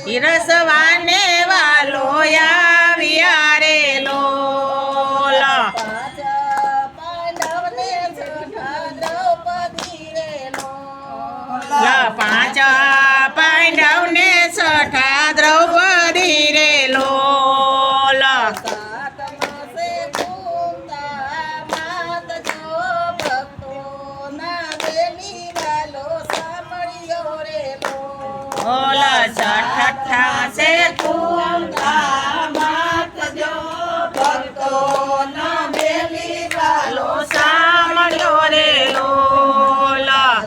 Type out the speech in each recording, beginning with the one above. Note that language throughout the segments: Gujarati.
પીરસવાને વાલો આવ્યા રે લોલ પાંચ પાંડવને છઠ્ઠા દ્રૌપદી રે લોલ ઓલા છઠ્ઠા છે કુંતા માત જો ભક્તો ન બેલી વાલો સાંભળ્યો રે લોલા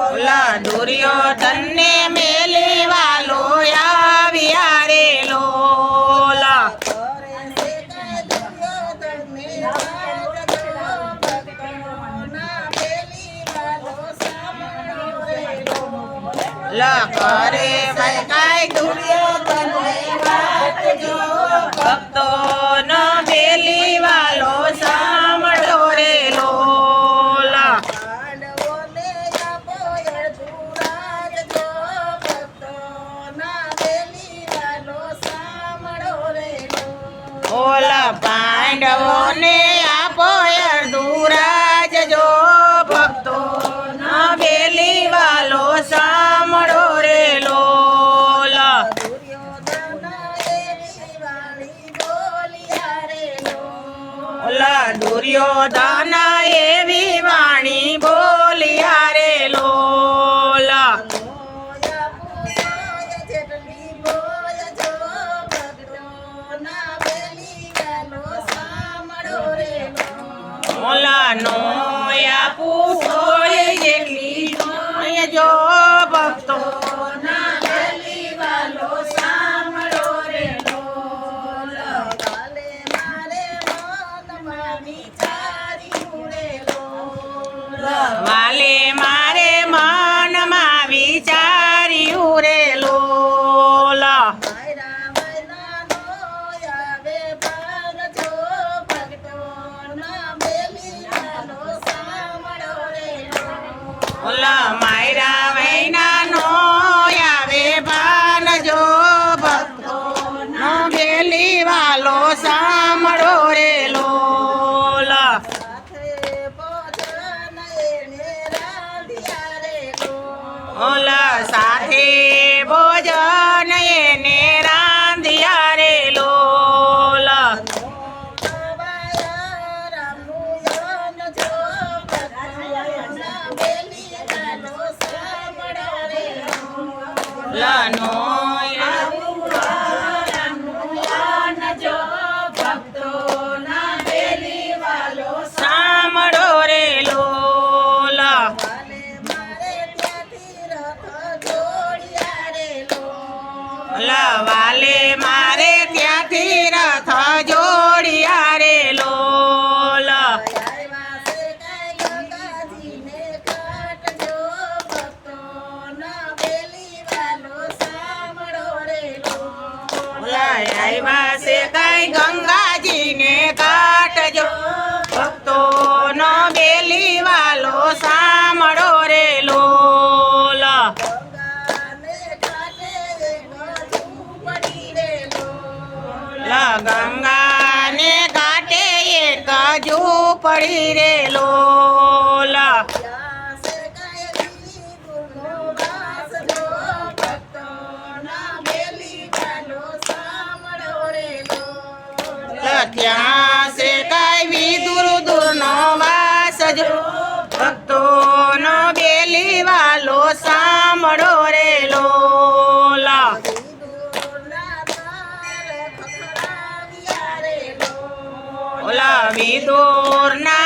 ઓલા દુર્યોધનને મેલી વાલો આવ્યા રે લોલા કરે કાય દુર્યોધનને વાત જો ભક્તો ન બેલી વાલો સાંભળો રે લોલા ઓલા પાંડવોને આપો અર્ધુરાજ જો ભક્તો ન બેલી વાલો સાંભળો રે લોલા ઓલા દુર્યોધન એવી વાણી બોલિયા રે લોલા ઓલા નો પૂછો જેટલી નોય જો ભક્તો ના બેલી વાલો સાંભળો રે લોલા વાલે મારે મનમાં વિચાર્યું રે લોલા ઓલા માયરા વૈના નો આવે ભાન જો ભક્તો નો બેલી વાલો સાંભળો રે લોલા ઓલા સાથે ભોજન એને રાંધ્યા રે લોલા લાનો સાંભળો રે લોલા વાલે મારે ત્યાંથી રથ જોડિયા રે લોલા આવ્યા છે કઈ ગંગાજીને કાટજો ભક્તો નો બેલી વાલો સાંભળો રે લોલા ગંગાને ઘાટે એક ઝૂંપડી રે લોલા ત્યાં છે કઈ વિદુર દૂર નો વાસ જો ભક્તો નો બેલી વાલો સાંભળો રે લોલા ઓલા વિદુર ના